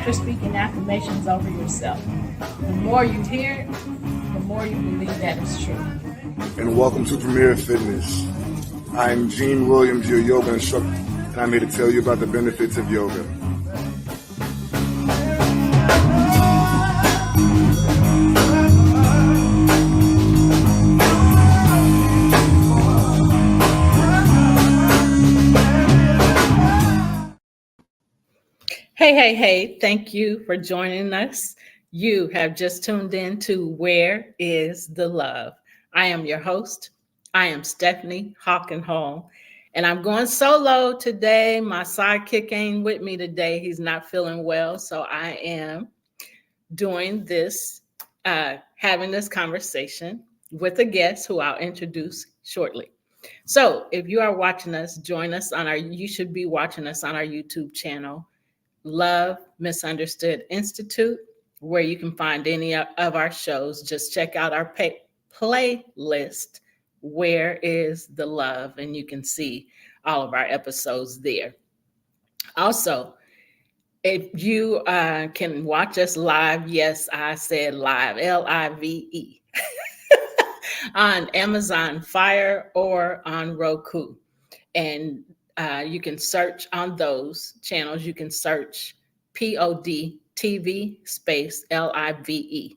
practice speaking affirmations over yourself. The more you hear it, the more you believe that it's true. And welcome to Premier Fitness. I'm Gene Williams, your yoga instructor, and I'm here to tell you about the benefits of yoga. Hey, thank you for joining us. You have just tuned in to Where is the Love? I am your host. I am Stephanie Hawkenhall, and I'm going solo today. My sidekick ain't with me today. He's not feeling well, so I am doing this, having this conversation with a guest who I'll introduce shortly. So if you are watching us, join us on you should be watching us on our YouTube channel, Love Misunderstood Institute, where you can find any of our shows. Just check out our playlist, Where is the Love? And you can see all of our episodes there. Also, if you can watch us live, yes, I said live, Live, on Amazon Fire or on Roku. And you can search on those channels. You can search POD TV space LIVE,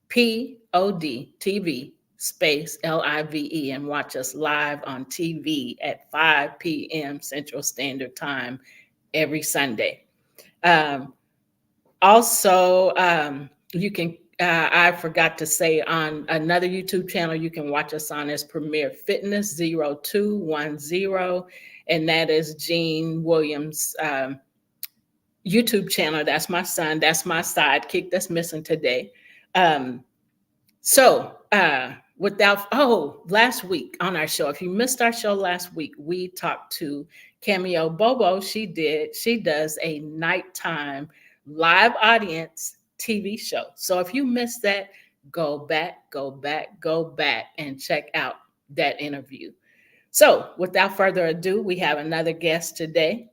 POD TV space LIVE, and watch us live on TV at 5 p.m. Central Standard Time every Sunday. Also, you can, I forgot to say, on another YouTube channel you can watch us on is Premier Fitness 0210, and that is Gene Williams' YouTube channel. That's my son. That's my sidekick that's missing today. Last week on our show, if you missed our show last week, we talked to Cameo Bobo. She does a nighttime live audience TV show. So if you missed that, go back and check out that interview. So without further ado, we have another guest today.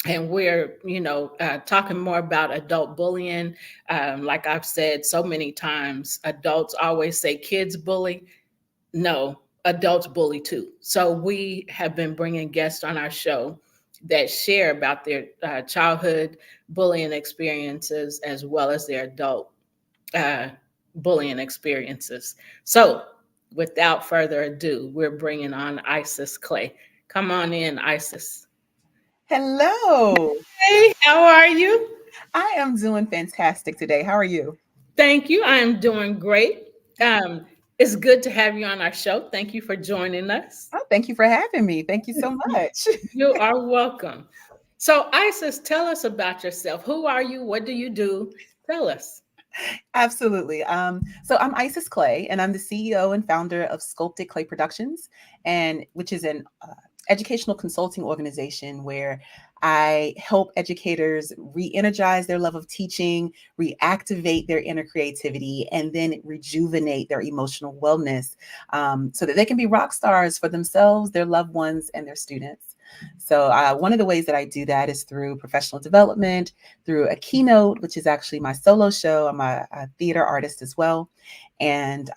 And we're, talking more about adult bullying. Like I've said so many times, adults always say kids bully. No, adults bully too. So we have been bringing guests on our show that share about their childhood bullying experiences as well as their adult bullying experiences. So without further ado, we're bringing on Isis Clay. Come on in, Isis. Hello. Hey, how are you? I am doing fantastic today. How are you? Thank you. I am doing great. It's good to have you on our show. Thank you for joining us. Oh, thank you for having me. Thank you so much. You are welcome. So, Isis, tell us about yourself. Who are you? What do you do? Tell us. Absolutely. So I'm Isis Clay, and I'm the CEO and founder of Sculpted Clay Productions, which is an educational consulting organization where I help educators re-energize their love of teaching, reactivate their inner creativity, and then rejuvenate their emotional wellness so that they can be rock stars for themselves, their loved ones, and their students. So one of the ways that I do that is through professional development, through a keynote, which is actually my solo show. I'm a theater artist as well. And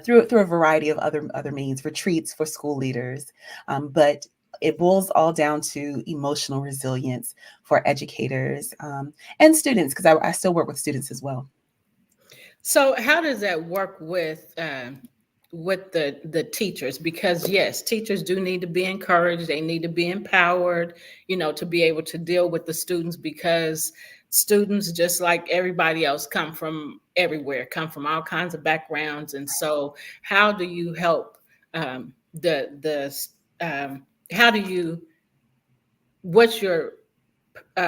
through a variety of other means, retreats for school leaders. But it boils all down to emotional resilience for educators and students, because I still work with students as well. So how does that work with the teachers? Because yes, teachers do need to be encouraged. They need to be empowered, to be able to deal with the students, because students, just like everybody else, come from everywhere, come from all kinds of backgrounds. And so how do you help what's your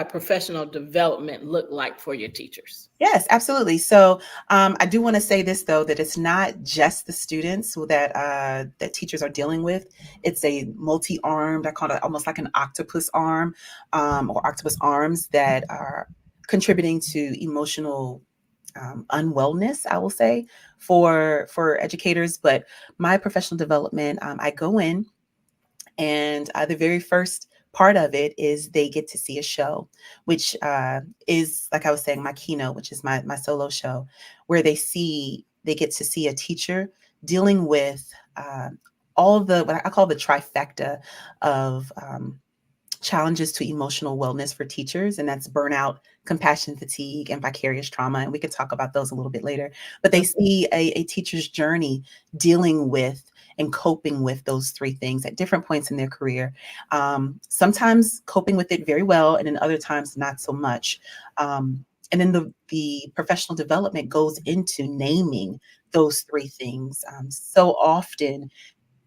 professional development look like for your teachers? Yes, absolutely. So I do want to say this, though, that it's not just the students that teachers are dealing with. It's a multi-armed, I call it almost like an octopus arm or octopus arms that are contributing to emotional unwellness, I will say, for educators. But my professional development, I go in, and the very first part of it is they get to see a show, which is, like I was saying, my keynote, which is my solo show, where they get to see a teacher dealing with all of the, what I call the trifecta of challenges to emotional wellness for teachers, and that's burnout, compassion fatigue, and vicarious trauma. And we can talk about those a little bit later. But they see a teacher's journey dealing with and coping with those three things at different points in their career. Sometimes coping with it very well, and then other times not so much. And then the professional development goes into naming those three things. So often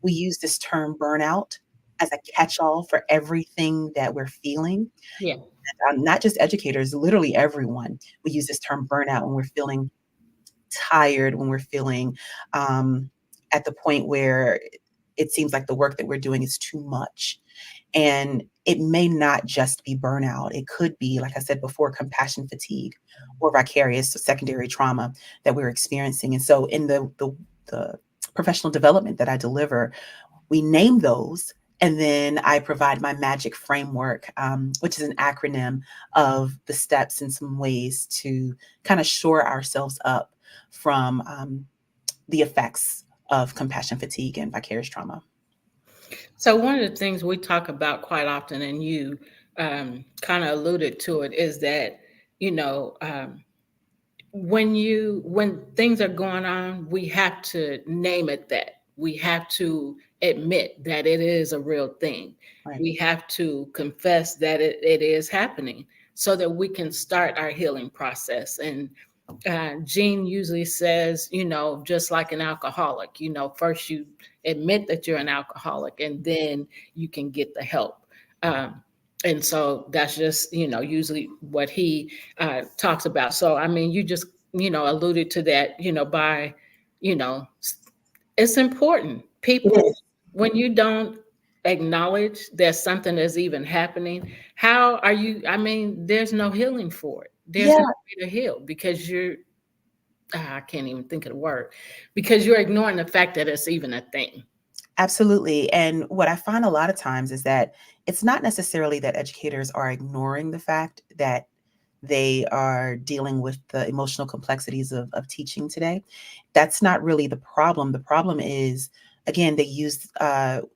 we use this term burnout as a catch-all for everything that we're feeling. Yeah. Not just educators, literally everyone. We use this term burnout when we're feeling tired, when we're feeling at the point where it seems like the work that we're doing is too much. And it may not just be burnout. It could be, like I said before, compassion fatigue or vicarious secondary trauma that we're experiencing. And so in the professional development that I deliver, we name those, and then I provide my magic framework, which is an acronym of the steps and some ways to kind of shore ourselves up from the effects of compassion fatigue and vicarious trauma. So one of the things we talk about quite often, and you kind of alluded to it, is that you know when things are going on, we have to name it that. We have to admit that it is a real thing. Right. We have to confess that it is happening so that we can start our healing process. And Gene usually says, just like an alcoholic, first you admit that you're an alcoholic and then you can get the help. Um, and so that's just, usually what he talks about. So, I mean, you just, alluded to that, by, you know, it's important. It People, is. when you don't acknowledge that something is even happening, how are you? I mean, there's no healing for it. There's no Yeah, way to heal because I can't even think of the word, because you're ignoring the fact that it's even a thing. absolutely. And what I find a lot of times is that it's not necessarily that educators are ignoring the fact that they are dealing with the emotional complexities of teaching today. That's not really the problem. The problem is, again,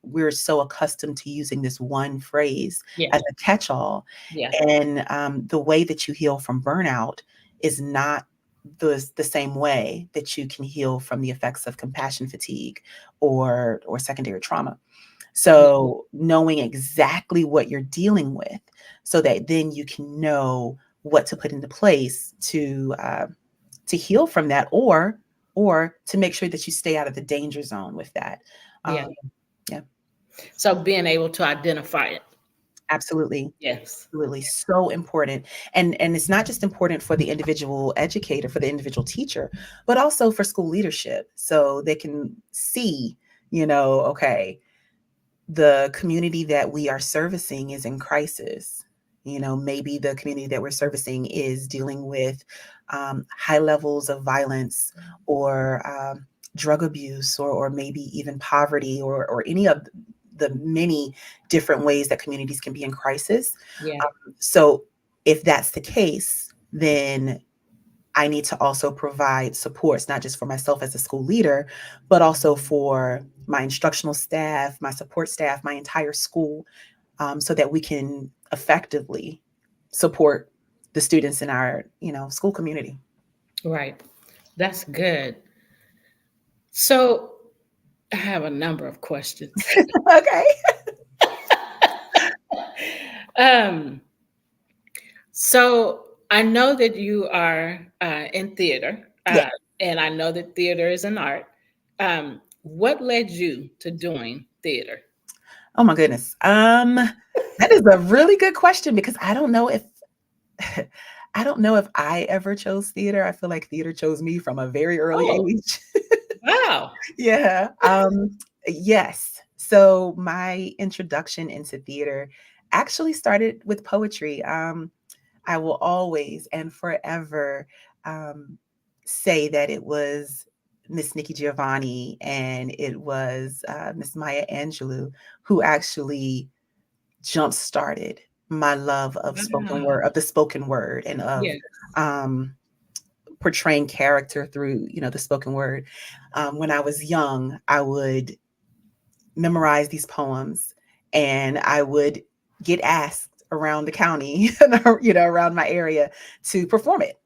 we're so accustomed to using this one phrase Yeah, as a catch-all. yeah, And the way that you heal from burnout is not the same way that you can heal from the effects of compassion fatigue or secondary trauma. yeah, So knowing exactly what you're dealing with, so that then you can know what to put into place to heal from that, or to make sure that you stay out of the danger zone with that. yeah. Um, yeah, So being able to identify it. absolutely. Yes. Absolutely, so important. And it's not just important for the individual educator, for the individual teacher, but also for school leadership, so they can see, okay, the community that we are servicing is in crisis. Maybe the community that we're servicing is dealing with high levels of violence, or drug abuse, or maybe even poverty, or any of the many different ways that communities can be in crisis. Yeah. So if that's the case, then I need to also provide supports, not just for myself as a school leader, but also for my instructional staff, my support staff, my entire school, so that we can effectively support the students in our, school community. Right. That's good. So I have a number of questions. Okay. um, so I know that you are in theater, Yeah. and I know that theater is an art. What led you to doing theater? Oh my goodness. That is a really good question, because I don't know if I don't know if I ever chose theater. I feel like theater chose me from a very early Oh, age. wow. Yeah. Yes. So my introduction into theater actually started with poetry. I will always and forever um, say that it was Miss Nikki Giovanni and it was Miss Maya Angelou who actually jump started my love of spoken Wow. word, of the spoken word, and of Yes. um, portraying character through, the spoken word. When I was young, I would memorize these poems, and I would get asked around the county, around my area, to perform it.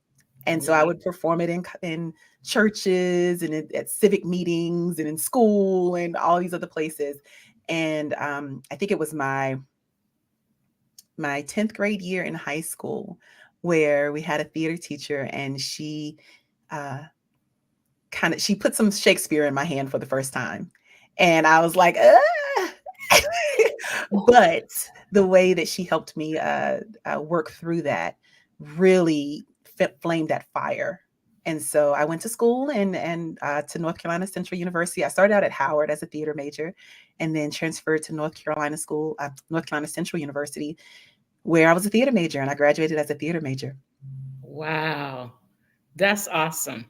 And so I Wow. would perform it in churches and at civic meetings and in school and all these other places. And I think it was my 10th grade year in high school where we had a theater teacher, and she uh, she put some Shakespeare in my hand for the first time. And I was like, ah! But the way that she helped me work through that really flamed that fire. And so I went to school and to North Carolina Central University. I started out at Howard as a theater major, and then transferred to North Carolina Central University, where I was a theater major, and I graduated as a theater major. Wow. That's awesome.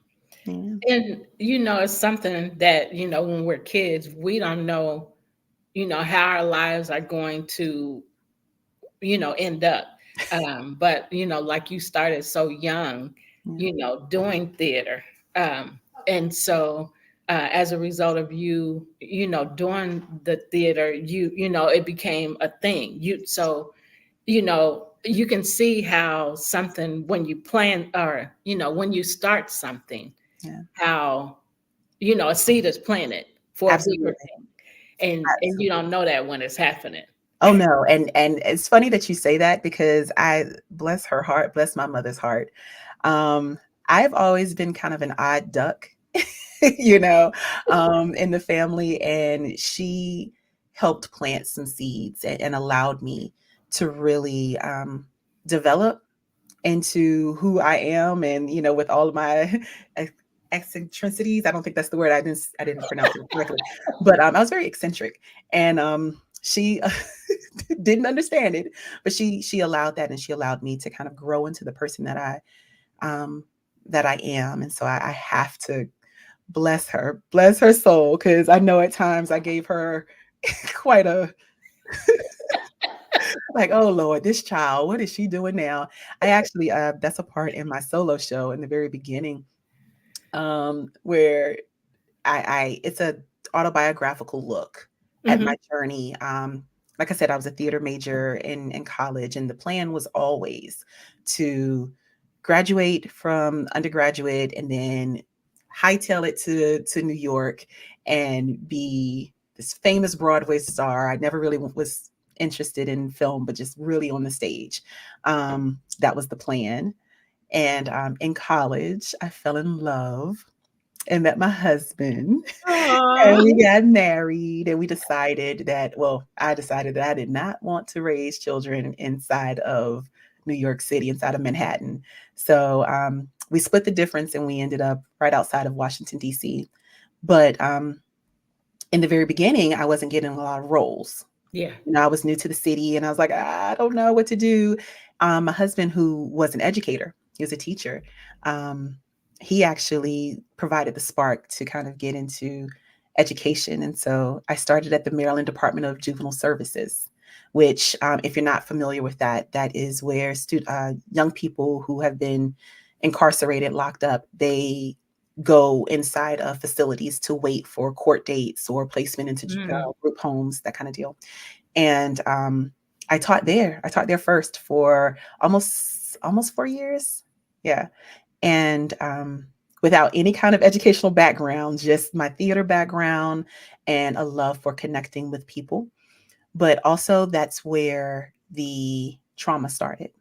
Yeah, And it's something that, when we're kids, we don't know, how our lives are going to, end up. But like you started so young, yeah, doing theater. And so as a result of you, doing the theater, it became a thing. You can see how something, when you plan, or when you start something, yeah. how a seed is planted for a bigger Absolutely, thing, and you don't absolutely. know that when it's happening. Oh no, and it's funny that you say that, because I bless her heart, bless my mother's heart. Um, I've always been kind of an odd duck, you know, in the family, and she helped plant some seeds and allowed me to really develop into who I am, and with all of my ec- eccentricities. I don't think that's the word. I didn't pronounce it correctly, but I was very eccentric, and she didn't understand it, but she allowed that, and she allowed me to kind of grow into the person um, that I am, and so I have to bless her soul, because I know at times I gave her quite a like, oh Lord, this child, what is she doing now? I actually that's a part in my solo show in the very beginning, where I it's a autobiographical look at my Hmm. journey. Like I said, I was a theater major in college, and the plan was always to graduate from undergraduate and then hightail it to New York and be this famous Broadway star. I never really was interested in film, but just really on the stage. That was the plan. And in college, I fell in love and met my husband, and Aw. we got married, and we decided that, well, I decided that I did not want to raise children inside of New York City, inside of Manhattan. So we split the difference, and we ended up right outside of Washington, D.C. But in the very beginning, I wasn't getting a lot of roles. Yeah. I was new to the city, and I was like, I don't know what to do. My husband, who was an educator, he was a teacher. Um, he actually provided the spark to kind of get into education. And so I started at the Maryland Department of Juvenile Services, which, if you're not familiar with that, that is where young people who have been incarcerated, locked up, they go inside of facilities to wait for court dates or placement into Mm. group homes, that kind of deal. And I taught there. I taught there first for almost 4 years. Yeah. And without any kind of educational background, just my theater background and a love for connecting with people. But also, that's where the trauma started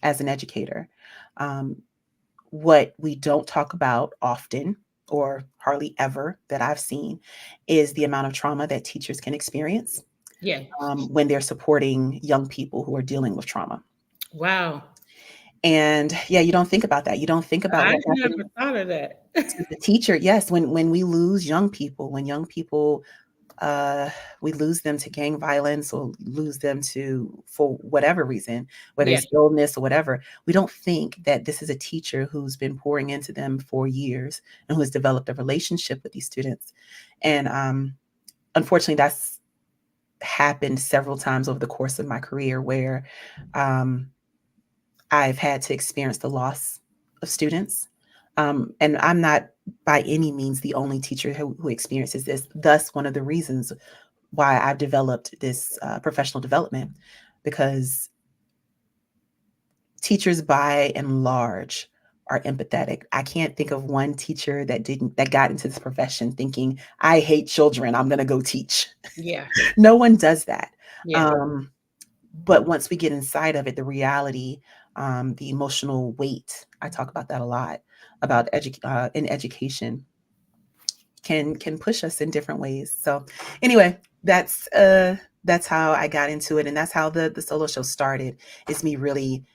as an educator. Um, what we don't talk about often, or hardly ever, that I've seen, is the amount of trauma that teachers can experience Yeah. when they're supporting young people who are dealing with trauma. Wow. And yeah, you don't think about that. You don't think about I what happens never thought of that. to the teacher. Yes, when we lose young people, when young people uh, we lose them to gang violence, or lose them to, for whatever reason, whether Yeah. it's illness or whatever, we don't think that this is a teacher who's been pouring into them for years and who has developed a relationship with these students. And unfortunately, that's happened several times over the course of my career where um, I've had to experience the loss of students. And I'm not by any means the only teacher who experiences this. Thus, one of the reasons why I've developed this professional development, because teachers by and large are empathetic. I can't think of one teacher that got into this profession thinking, I hate children, I'm going to go teach. Yeah. No one does that. Yeah. Um, but once we get inside of it, the reality, the emotional weight, I talk about that a lot about in education can push us in different ways. So anyway, that's how I got into it, and that's how the solo show started. Is me really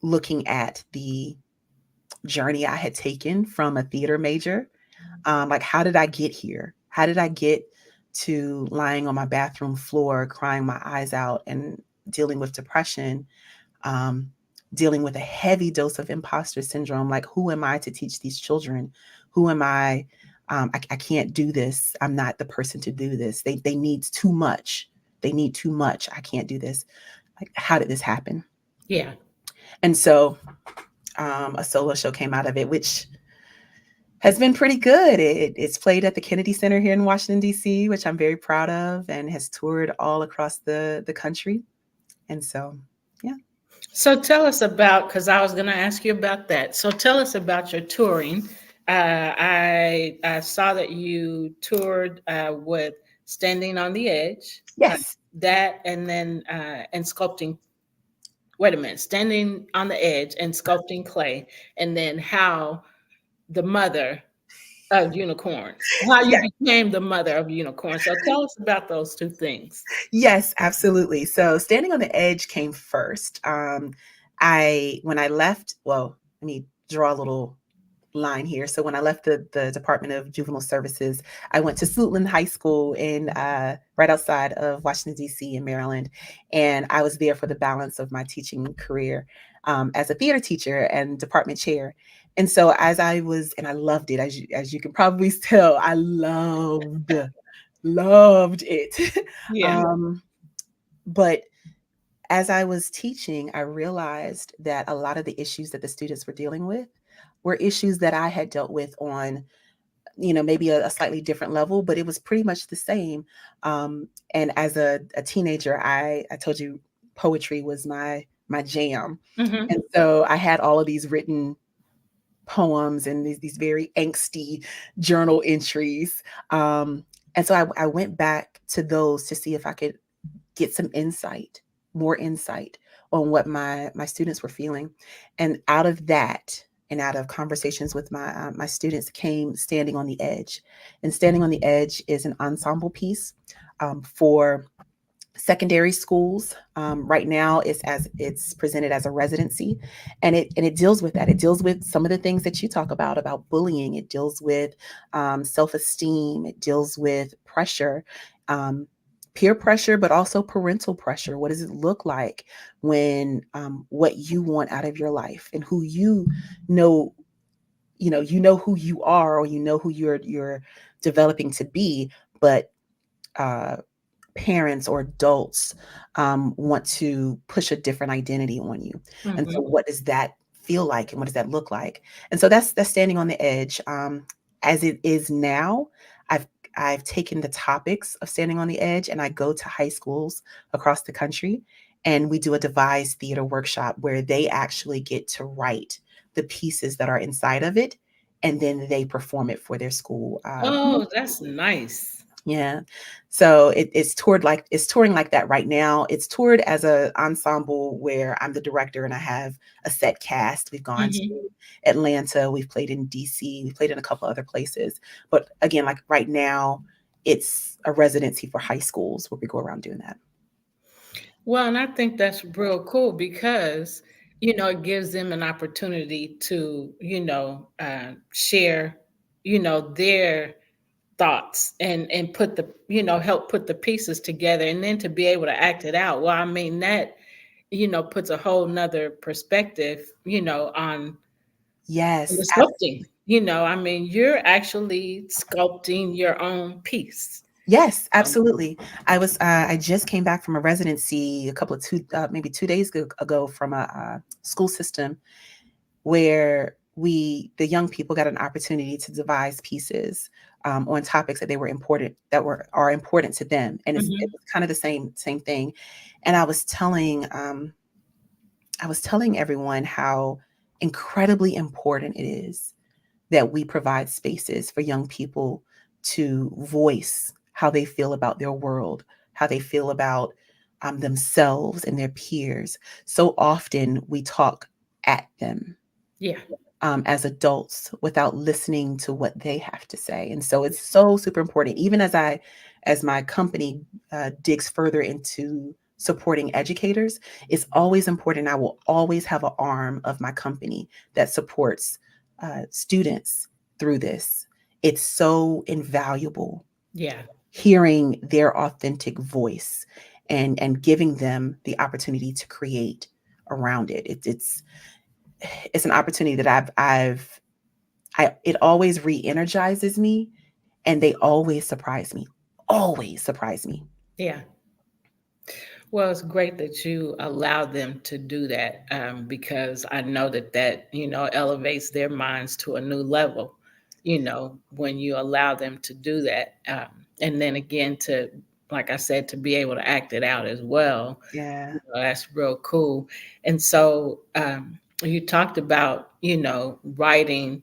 looking at the journey I had taken from a theater major. Like, how did I get here? How did I get to lying on my bathroom floor, crying my eyes out, and dealing with depression, um, dealing with a heavy dose of imposter syndrome? Like, who am I to teach these children? Who am I? I can't do this. I'm not the person to do this. They need too much. They need too much. I can't do this. Like, how did this happen? Yeah. And so a solo show came out of it, which has been pretty good. It's played at the Kennedy Center here in Washington, D.C., which I'm very proud of, and has toured all across the country. And so, yeah. So tell us about, because I was going to ask you about that. So tell us about your touring. I saw that you toured with Standing on the Edge, Yes. that, and then and sculpting. Wait a minute, Standing on the Edge and sculpting clay, and then how the mother of unicorns, how you Yeah. became the mother of unicorns. So tell us about those two things. Yes, absolutely. So Standing on the Edge came first. When I left, well, let me draw a little line here. So when I left the Department of Juvenile Services, I went to Suitland High School in right outside of Washington, D.C. in Maryland. And I was there for the balance of my teaching career as a theater teacher and department chair. And so as I was, and I loved it, as you can probably tell, I loved it. Yeah. um, but as I was teaching, I realized that a lot of the issues that the students were dealing with were issues that I had dealt with on, maybe a slightly different level, but it was pretty much the same. And as a teenager, I told you poetry was my jam. Hmm. And so I had all of these written poems and these very angsty journal entries. And so I went back to those to see if I could get some insight, more insight on what my students were feeling. And out of that, and out of conversations with my students, came Standing on the Edge. And Standing on the Edge is an ensemble piece for secondary schools. Right now, it's presented as a residency, and it deals with that. It deals with some of the things that you talk about bullying. It deals with self-esteem. It deals with pressure. Um, Peer pressure, but also parental pressure. What does it look like when what you want out of your life and who know, who you are, or who you're developing to be, but uh, parents or adults want to push a different identity on you. And so Hmm. what does that feel like, and what does that look like? And so that's Standing on the Edge. As it is now, i've I've taken the topics of Standing on the Edge, and I go to high schools across the country, and we do a devised theater workshop where they actually get to write the pieces that are inside of it, and then they perform it for their school. Oh, that's nice. Yeah. So it's touring like that right now. It's toured as a ensemble where I'm the director and I have a set cast. We've gone to Hmm. Atlanta, we've played in DC, we've played in a couple other places. But again, like right now, it's a residency for high schools where we go around doing that. Well, and I think that's real cool because, it gives them an opportunity to, share, their thoughts and put the, help put the pieces together, and then to be able to act it out. Well, I mean, that, puts a whole nother perspective, on the Yes, sculpting. I mean, you're actually sculpting your own piece. Yes, Um, absolutely. I just came back from a residency a couple of maybe 2 days ago from a school system where the young people got an opportunity to devise pieces on topics that they were important that were are important to them, and mhm. it's kind of the same thing. And I was telling everyone how incredibly important it is that we provide spaces for young people to voice how they feel about their world, how they feel about themselves and their peers. So often we talk at them Yeah, as adults without listening to what they have to say. And so it's so super important. Even as my company digs further into supporting educators, it's always important. I will always have an arm of my company that supports students through this. It's so invaluable yeah, hearing their authentic voice and giving them the opportunity to create around it. It's an opportunity that it always re-energizes me, and they always surprise me. yeah. Well, it's great that you allow them to do that, because I know that elevates their minds to a new level. When you allow them to do that, and then again to, like I said, to be able to act it out as well. Yeah. That's real cool. And so you talked about, writing,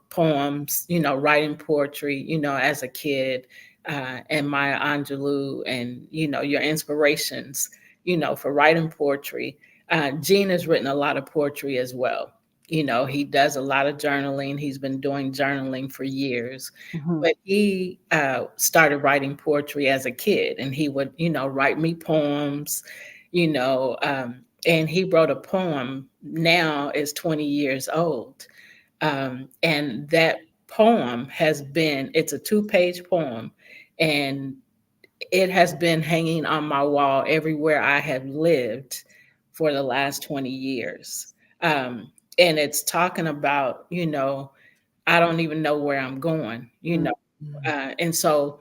poems, writing poetry, as a kid, and Maya Angelou, and, your inspirations, for writing poetry. Gene has written a lot of poetry as well. He does a lot of journaling. He's been doing journaling for years, Mhm. but he started writing poetry as a kid, and he would, write me poems, and he wrote a poem now is 20 years old. And that poem it's a 2-page poem, and it has been hanging on my wall everywhere I have lived for the last 20 years. Um, and it's talking about, I don't even know where I'm going, Mhm. and so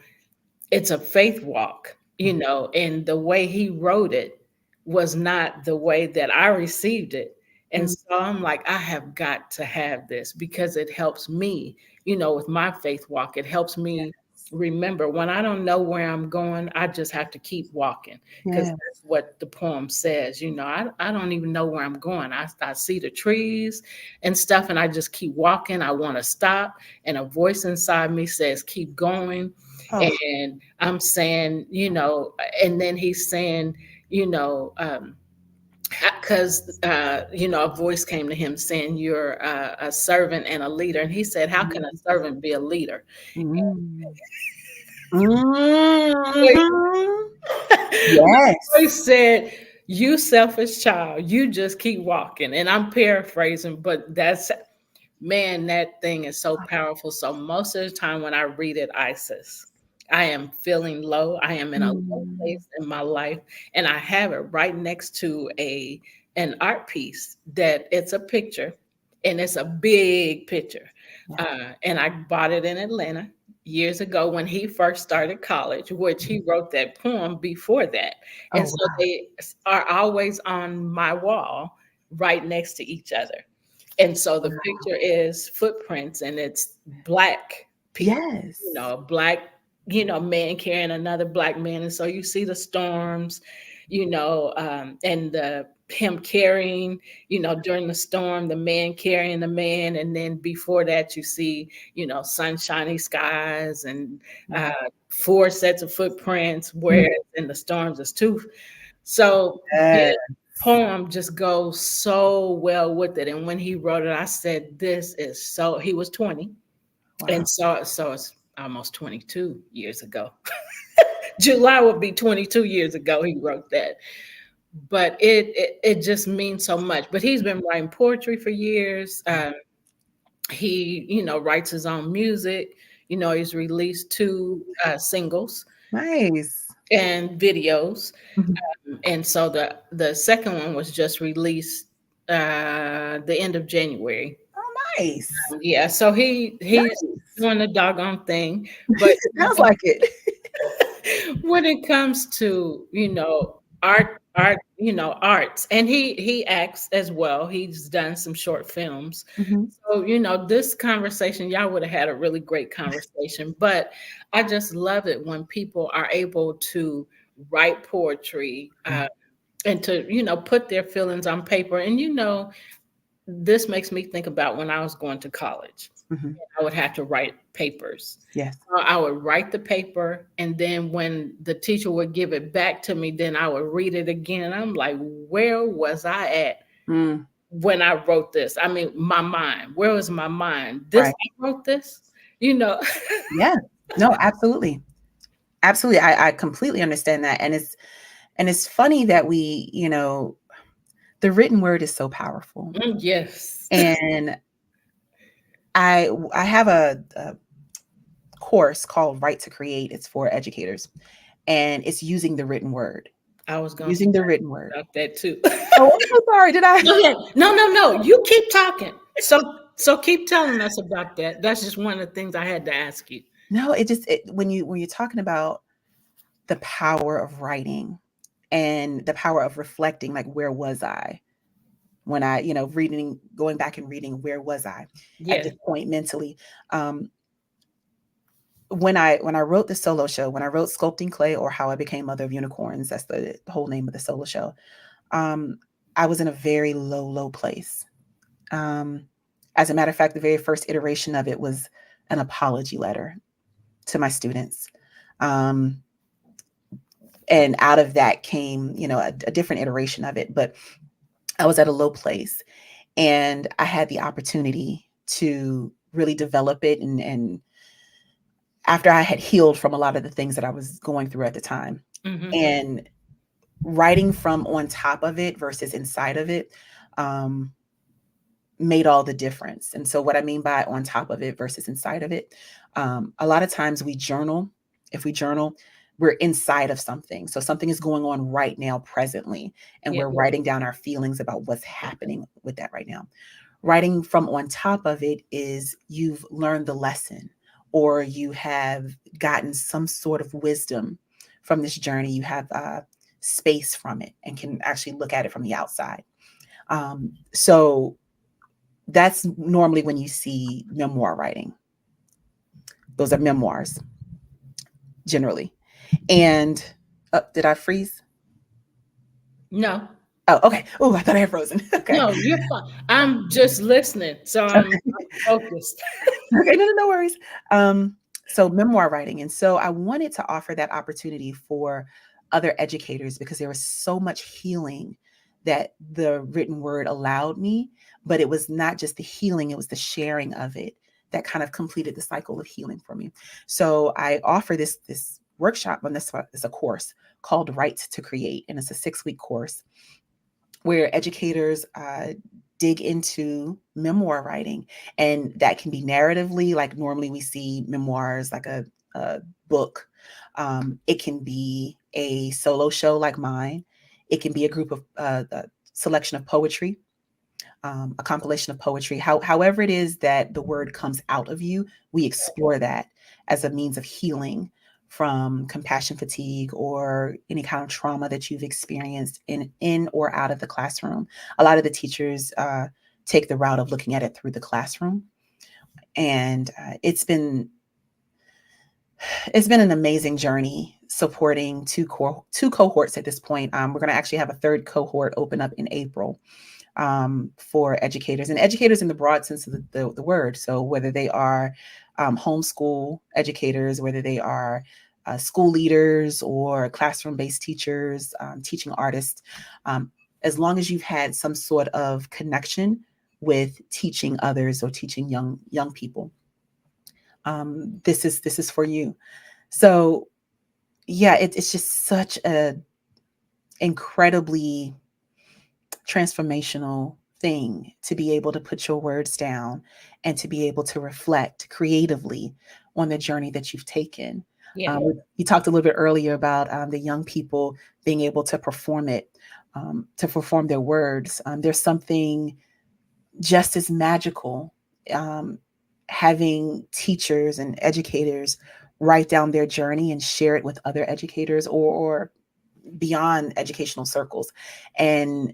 it's a faith walk, Mhm. and the way he wrote it was not the way that I received it. And Mhm. so I'm like, I have got to have this because it helps me, with my faith walk. It helps me Yes. remember when I don't know where I'm going, I just have to keep walking, because Yes. that's what the poem says. I don't even know where I'm going. I see the trees and stuff, and I just keep walking. I want to stop, and a voice inside me says, keep going. Oh. And I'm saying, and then he's saying, you know, because a voice came to him saying, "You're a servant and a leader." And he said, "How can a servant be a leader?" Mm. Wait. Mhm. The Yes. voice said, "You selfish child, you just keep walking." And I'm paraphrasing, but that's, man, that thing is so powerful. So most of the time when I read it, Isis, I am feeling low. I am in a low Mm. place in my life, and I have it right next to a an art piece that it's a picture, and it's a big picture. Yeah. And I bought it in Atlanta years ago when he first started college, which he wrote that poem before that. Oh, And so wow. they are always on my wall right next to each other. And so the picture is footprints, and it's black people, Yes. a black, man carrying another black man. And so you see the storms, and the him carrying, during the storm, the man carrying the man. And then before that, you see, sunshiny skies, and Mm. 4 sets of footprints, whereas in the storms is two. So Yes. this poem just goes so well with it. And when he wrote it, I said, "This is so." He was 20, Wow. and so it's almost 22 years ago. July would be 22 years ago. He wrote that, but it just means so much. But he's been writing poetry for years. He writes his own music. He's released 2 singles Nice. and videos. Mhm. And so the second one was just released the end of January. Oh, nice. Yeah, so he's Nice. doing the doggone thing, but Sounds like it. when it comes to, arts, and he acts as well. He's done some short films. Mhm. So, this conversation, y'all would have had a really great conversation. But I just love it when people are able to write poetry, Yeah. and to, put their feelings on paper. And, this makes me think about when I was going to college. Mhm. I would have to write papers. Yes. I would write the paper, and then when the teacher would give it back to me, then I would read it again. And I'm like, where was I at Mm, when I wrote this? I mean, my mind. Where was my mind? right. I wrote this, you know. Yeah. No, absolutely. Absolutely. I completely understand that. And it's funny that the written word is so powerful. Yes. And I have a course called Right to Create. It's for educators, and it's using the written word. I was going to say Using the written word. about that too. Oh, I'm so sorry. Did I? Go ahead. No, no, no. You keep talking. So keep telling us about that. That's just one of the things I had to ask you. No, when you're talking about the power of writing and the power of reflecting, like where was I when I, reading, going back and reading, where was I at Yeah. this point mentally? Um, when I wrote the solo show, when I wrote Sculpting Clay or How I Became Mother of Unicorns, that's the whole name of the solo show. Um, I was in a very low, low place. Um, as a matter of fact, the very first iteration of it was an apology letter to my students. Um, and out of that came, a different iteration of it. But I was at a low place, and I had the opportunity to really develop it. And after I had healed from a lot of the things that I was going through at the time, Hmm. and writing from on top of it versus inside of it, um, made all the difference. And so, what I mean by on top of it versus inside of it, a lot of times we journal. If we journal, we're inside of something. So, something is going on right now, presently, and Yeah. we're writing down our feelings about what's happening with that right now. Writing from on top of it is you've learned the lesson, or you have gotten some sort of wisdom from this journey. You have space from it and can actually look at it from the outside. So that's normally when you see memoir writing. Those are memoirs generally. And did I freeze? No, Oh, okay. Oh, I thought I had frozen. Okay. no, you're fine. I'm just listening, so I'm Okay. focused. Okay. No, no, no worries. Um, so memoir writing. And so I wanted to offer that opportunity for other educators because there was so much healing that the written word allowed me, but it was not just the healing, it was the sharing of it that kind of completed the cycle of healing for me. So I offer this workshop on this. It's a course called Right to Create, and it's a 6-week course where educators dig into memoir writing. And that can be narratively, like normally we see memoirs like a book. It can be a solo show like mine. It can be a group of a selection of poetry, a compilation of poetry. However it is that the word comes out of you, we explore that as a means of healing from compassion fatigue or any kind of trauma that you've experienced in or out of the classroom. A lot of the teachers take the route of looking at it through the classroom, and it's been an amazing journey supporting two cohorts at this point. We're going to actually have a third cohort open up in April, for educators, and educators in the broad sense of the word. So whether they are homeschool educators, whether they are school leaders or classroom-based teachers, teaching artists, um, as long as you've had some sort of connection with teaching others or teaching young people, this is for you. So yeah, it's just such a incredibly transformational thing to be able to put your words down and to be able to reflect creatively on the journey that you've taken. Yeah. You talked a little bit earlier about the young people being able to perform it, to perform their words. There's something just as magical, um, having teachers and educators write down their journey and share it with other educators, or beyond educational circles, and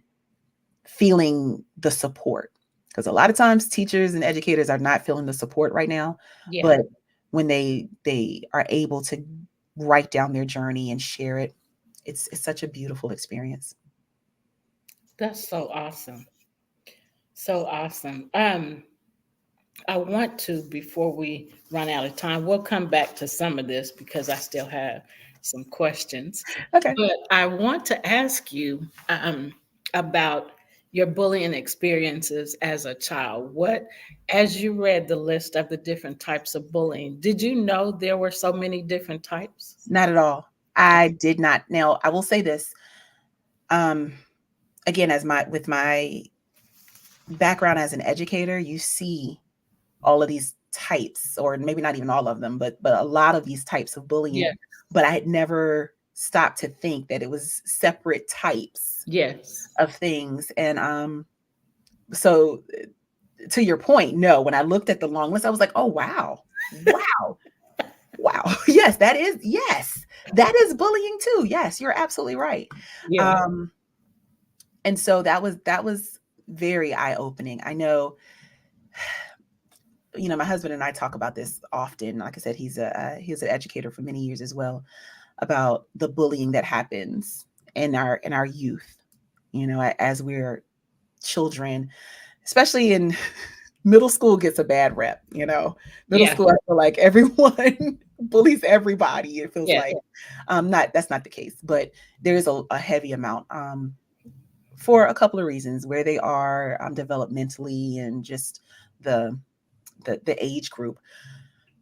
feeling the support. Because a lot of times teachers and educators are not feeling the support right now, Yeah. but when they are able to write down their journey and share it, it's such a beautiful experience. That's so awesome. So awesome. I want to, before we run out of time, we'll come back to some of this because I still have some questions. Okay. But I want to ask you about your bullying experiences as a child. As you read the list of the different types of bullying, did you know there were so many different types? Not at all. I did not. Now, I will say this. Um, Again, as my with my background as an educator, you see all of these types, or maybe not even all of them, but a lot of these types of bullying. Yeah. But I had never stopped to think that it was separate types Yes. of things. And so to your point, no, when I looked at the long list, I was like, oh wow, wow, wow. Yes, that is bullying too. Yes, you're absolutely right. Yeah. Um, and so that was very eye-opening. I know, my husband and I talk about this often. Like I said, he's an educator for many years as well, about the bullying that happens in our youth, as we're children, especially in middle school gets a bad rep. Middle Yeah. school, I feel like everyone bullies everybody. It feels Yeah. like, not that's not the case, but there's a heavy amount, for a couple of reasons, where they are, developmentally, and just the the age group.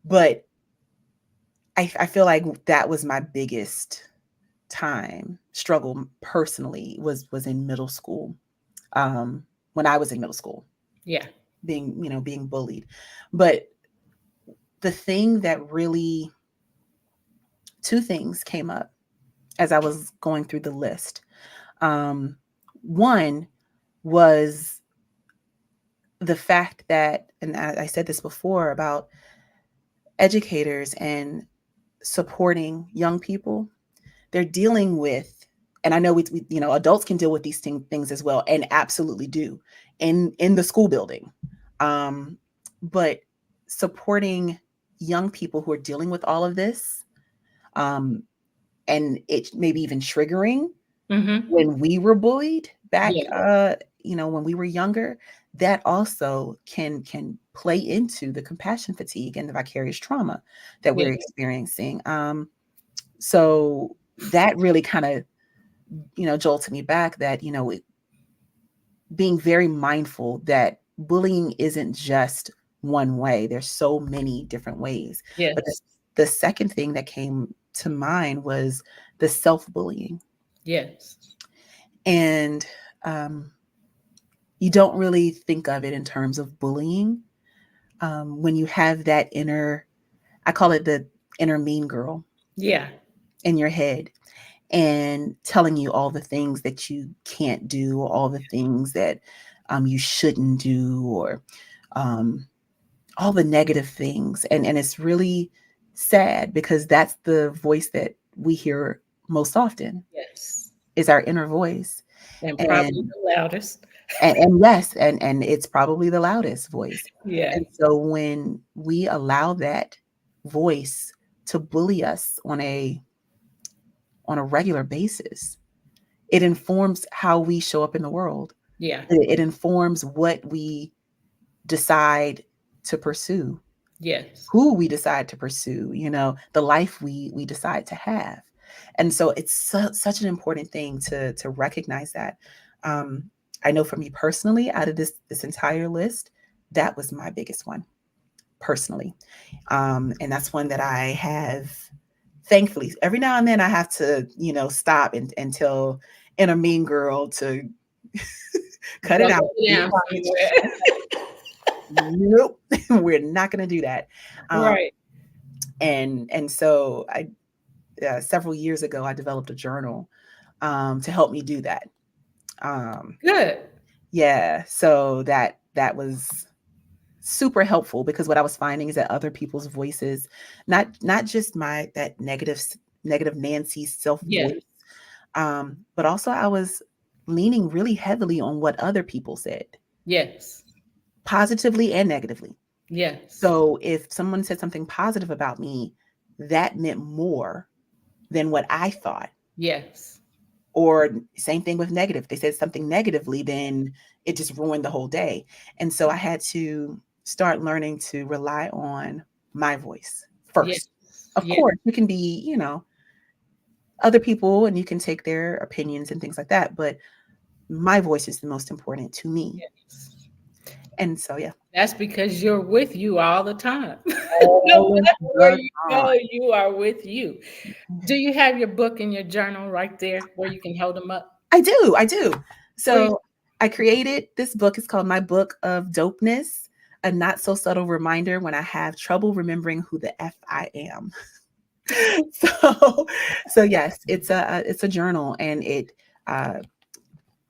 But I feel like that was my biggest time struggle personally, was in middle school. When I was in middle school, Yeah. being bullied. But the thing that really two things came up as I was going through the list. One was the fact that, and I said this before, about educators and supporting young people. They're dealing with, and I know adults can deal with these things as well, and absolutely do, in the school building. Um, but supporting young people who are dealing with all of this, um, and it maybe even triggering Mm-hmm. when we were bullied back, Yeah. when we were younger, that also can play into the compassion fatigue and the vicarious trauma that Yeah. we're experiencing. So that really kind of, jolted me back, that, being very mindful that bullying isn't just one way. There's so many different ways. But Yes. the second thing that came to mind was the self-bullying. Yes. And um, you don't really think of it in terms of bullying, when you have that inner, I call it the inner mean girl Yeah. in your head, and telling you all the things that you can't do, all the things that, you shouldn't do, or um, all the negative things. And it's really sad, because that's the voice that we hear most often, Yes. is our inner voice. And probably And the loudest. yes, and it's probably the loudest voice. Yeah. And so when we allow that voice to bully us on a regular basis, it informs how we show up in the world. Yeah. It informs what we decide to pursue, Yes. who we decide to pursue, the life we decide to have. And so it's such an important thing to recognize that. Um, I know for me personally, out of this entire list, that was my biggest one personally. And that's one that I have, thankfully, every now and then I have to, stop and tell inner mean girl to cut it Buckle out. it Be down quiet. somewhere. Nope, we're not going to do that. Um, Right. and so I, several years ago, I developed a journal, to help me do that. Um, Good. yeah, so that was super helpful because what I was finding is that other people's voices, not just my that negative Nancy self Yeah. voice, but also I was leaning really heavily on what other people said, Yes. positively and negatively. Yes. So if someone said something positive about me, that meant more than what I thought. Yes. Or same thing with negative. They said something negatively, then it just ruined the whole day. And so I had to start learning to rely on my voice Yes. first. Of Yes. course, you can be, other people and you can take their opinions and things like that, but my voice is the most important to me. Yes. And so, yeah, That's because you're with you all the time. No all matter where the you time. go, you are with you. Do you have your book in your journal right there where you can hold them up? I do. I do. Please. So I created this book. It's called My Book of Dopeness, a not so subtle reminder when I have trouble remembering who the F I am. so so yes, it's a journal, and it uh,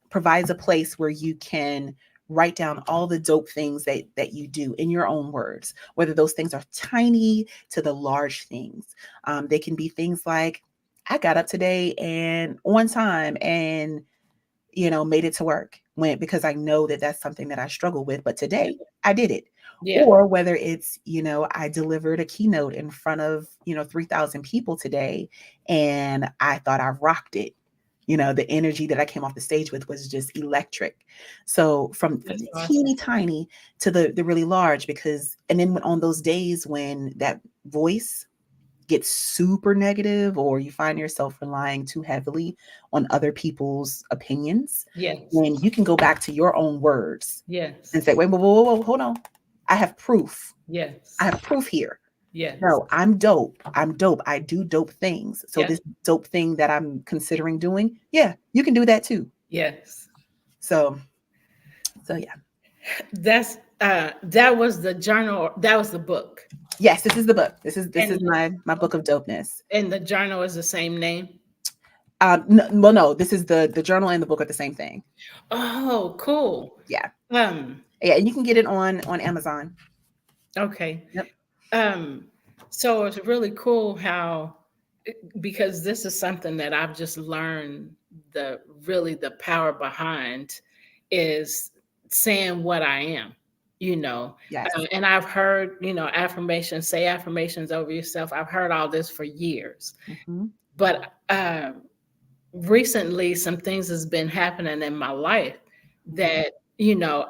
provides a place where you can write down all the dope things that you do in your own words, whether those things are tiny to the large things. They can be things like, I got up today and on time and made it to work, went because I know that that's something that I struggle with, but Yeah. today I did it. Yeah. Or whether it's, I delivered a keynote in front of, 3,000 people today and I thought I rocked it. The energy that I came off the stage with was just electric. So from That's the awesome. teeny tiny to the really large, because and then on those days when that voice get super negative or you find yourself relying too heavily on other people's opinions, Yes. then you can go back to your own words and Yes. say, wait, whoa, whoa, whoa, hold on. I have proof. I Yes. have proof here. Yes. No, I'm dope. I'm dope. I do dope things. So Yes. this dope thing that I'm considering doing, yeah, you can do that too. Yes. So, so yeah. That was the journal. That was the book. Yes, this is the book. This is And my book of dopeness. and the journal is the same name. No, this is the journal and the book are the same thing. Oh, cool. Yeah. Um, Yeah, and you can get it on Amazon. okay. Yep. Um, so it's really cool how because this is something that I've just learned the power behind is saying what I am, you know. Yes. And I've heard, affirmations, say affirmations over yourself. I've heard all this for years, Mhm. but recently some things has been happening in my life Mhm. that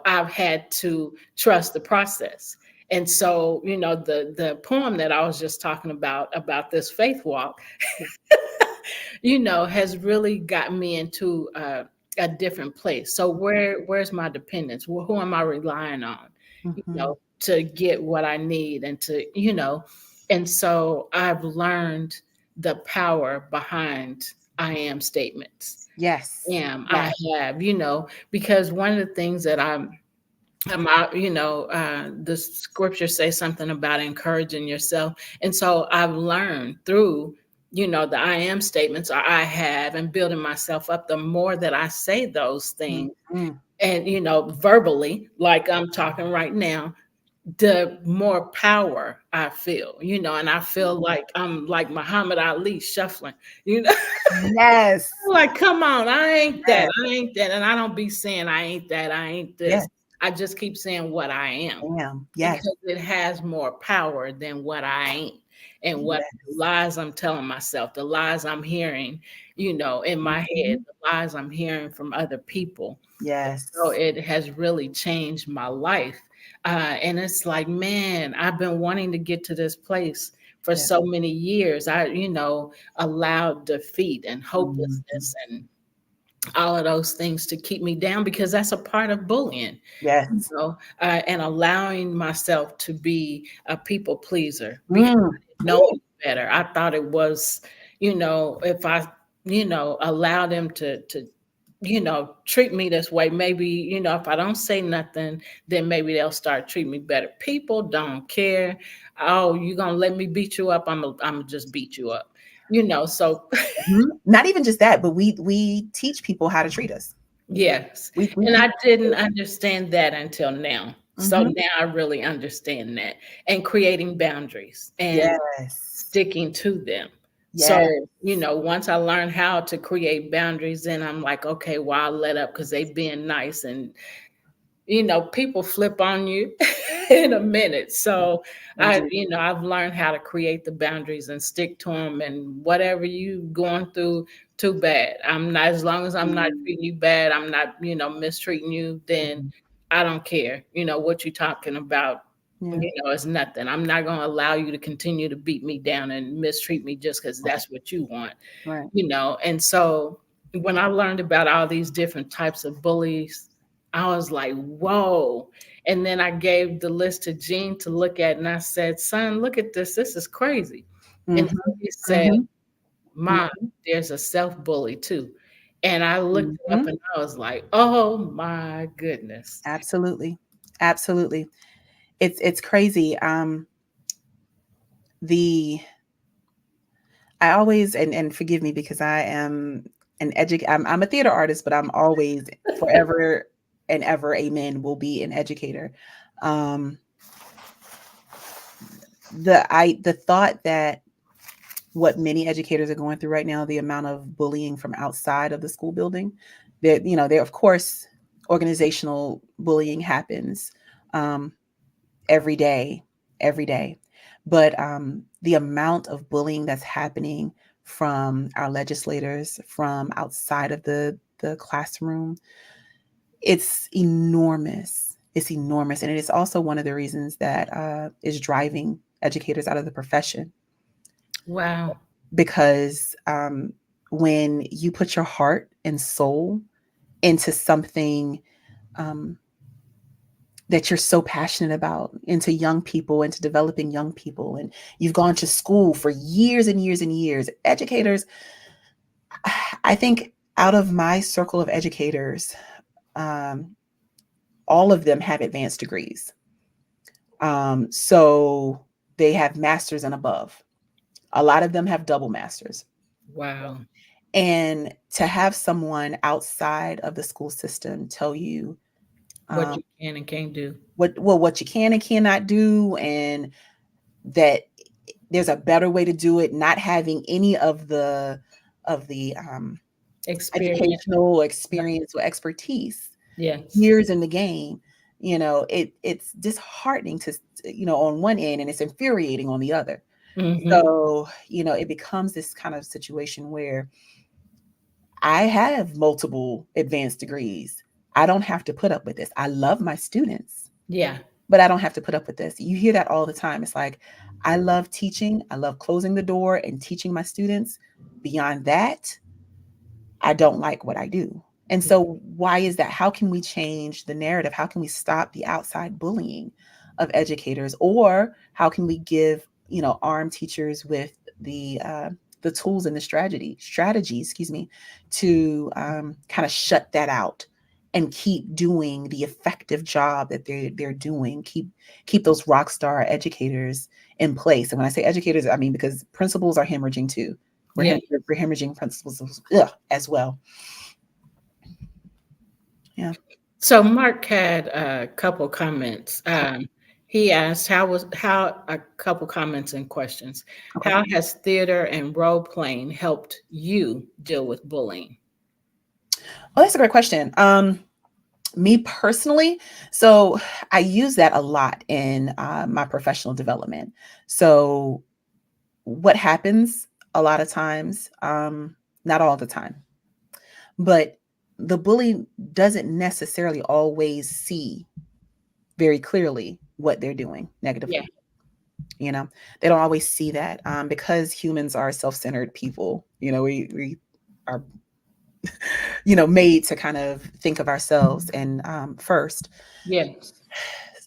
I've had to trust the process. And so the poem that I was just talking about this faith walk has really gotten me into a different place. So where's my dependence? Who am I relying on Mhm. to get what I need and and so I've learned the power behind I am statements. Yes. Am Yes. I have, because one of the things that I'm out, the scriptures say something about encouraging yourself. And so I've learned through, the I am statements or I have and building myself up, the more that I say those things Mhm. and, verbally, like I'm talking right now, the more power I feel, and I feel like I'm like Muhammad Ali shuffling, you know. Yes. Like, come on, I ain't that. Yes. I ain't that. And I don't be saying I ain't that. I ain't Yes. this. I just keep saying what I am Damn. Yes. because it has more power than what I ain't and what Yes. lies I'm telling myself, the lies I'm hearing, in my head, Mhm. the lies I'm hearing from other people. So Yes. it has really changed my life. And it's like, man, I've been wanting to get to this place for Yeah. so many years. I, allowed defeat and Mhm. hopelessness and all of those things to keep me down because that's a part of bullying, Yes. and allowing myself to be a people pleaser because Mm. I didn't know Ooh. any better. I thought it was, if I, allow them to treat me this way, maybe, if I don't say nothing, then maybe they'll start treating me better. People don't care. Oh, you gonna let me beat you up? I'm gonna just beat you up, so Mhm. Not even just that, but we teach people how to treat us. yes. We And teach I didn't understand that until now. So Mm-hmm. now I really understand that, and creating boundaries and Yes. sticking to them. Yes. So, once I learned how to create boundaries, then I'm like, okay, well, I'll let up because they being nice. And people flip on you in a minute. So They do. I've learned how to create the boundaries and stick to them. And whatever you going through, too bad. I'm not, as long as I'm not Mm. treating you bad, I'm not, mistreating you, then Mhm. I don't care. What you're talking about, Yeah. it's nothing. I'm not going to allow you to continue to beat me down and mistreat me just because that's what you want, Right. and so when I learned about all these different types of bullies, I was like, whoa. And then I gave the list to Gene to look at, and I said, son, look at this. This is crazy. And Mm-hmm. so he said, Mm-hmm. Mom, there's a self bully too. And I looked it Mm-hmm. up and I was like, oh my goodness. Absolutely. Absolutely. It's crazy. The I always, and forgive me because I am I'm a theater artist, but I'm always forever and ever, amen, will be an educator. Um the thought that what many educators are going through right now, the amount of bullying from outside of the school building, that there of course organizational bullying happens um every day, every day. But the amount of bullying that's happening from our legislators, from outside of the classroom, it's enormous. It's enormous, and it is also one of the reasons that is driving educators out of the profession. Wow. Because when you put your heart and soul into something um, that you're so passionate about, into young people, into developing young people, and you've gone to school for years and years and years, educators, I think out of my circle of educators, um, all of them have advanced degrees. So they have masters and above. A lot of them have double masters. Wow. And to have someone outside of the school system tell you What um, you can and can't do. what you can and cannot do, and that there's a better way to do it, not having any of the Experience. educational Right. experience or expertise, Yes. years in the game. It's disheartening to on one end, and it's infuriating on the other. Hmm. So it becomes this kind of situation where I have multiple advanced degrees. I don't have to put up with this. I love my students, Yeah. but I don't have to put up with this. You hear that all the time. It's like, I love teaching. I love closing the door and teaching my students. Beyond that, I don't like what I do. And so, why is that? How can we change the narrative? How can we stop the outside bullying of educators? Or how can we give, arm teachers with the uh, the tools and the strategies, excuse me, to kind of shut that out and keep doing the effective job that they're doing. Keep those rock star educators in place. And when I say educators, I mean because principals are hemorrhaging too. Yeah. We're hemorrhaging principals as well. Yeah. So Mark had a couple comments. He asked, how a couple comments and questions. Okay. How has theater and role playing helped you deal with bullying? Oh, that's a great question. Me personally, so I use that a lot in my professional development. So what happens a lot of times, not all the time, but the bully doesn't necessarily always see very clearly what they're doing Yeah. negatively. They don't always see that because humans are self-centered people. We are made to kind of think of ourselves and first. Yes.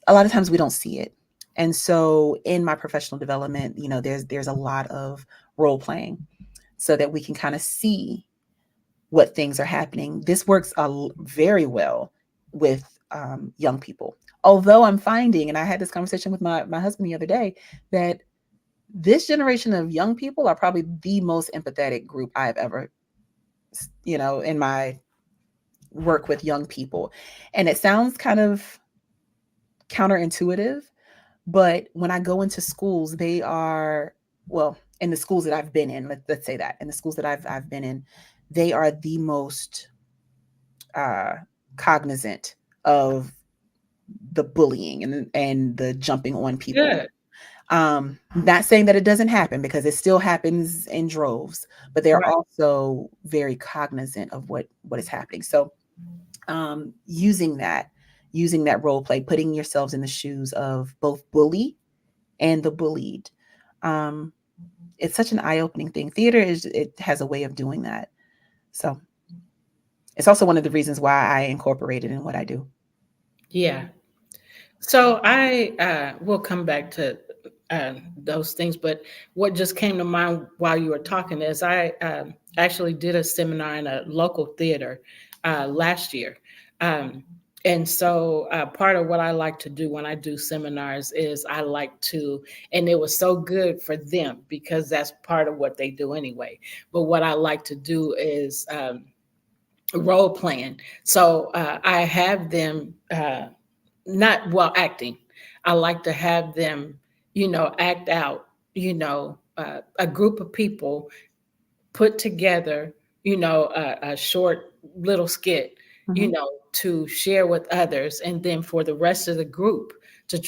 A lot of times we don't see it. And so in my professional development, there's a lot of role playing so that we can kind of see what things are happening. This works very well with young people. Although I'm finding, and I had this conversation with my husband the other day, that this generation of young people are probably the most empathetic group I've ever, in my work with young people. And it sounds kind of counterintuitive. But when I go into schools, they are, well, in the schools that I've been in, let's say that, in the schools that I've been in, they are the most uh, cognizant of the bullying and the jumping on people. Good. Not saying that it doesn't happen, because it still happens in droves, but they're Right. also very cognizant of what is happening. So using that role play, putting yourselves in the shoes of both bully and the bullied. Um, it's such an eye-opening thing. Theater it has a way of doing that. So it's also one of the reasons why I incorporate it in what I do. Yeah. So I will come back to those things, but what just came to mind while you were talking is I actually did a seminar in a local theater last year. Um, and so part of what I like to do when I do seminars is I like to, and it was so good for them because that's part of what they do anyway. But what I like to do is role playing. So I have them. Not well acting. I like to have them, act out, a group of people put together, a short little skit, Mm-hmm. to share with others. And then for the rest of the group to,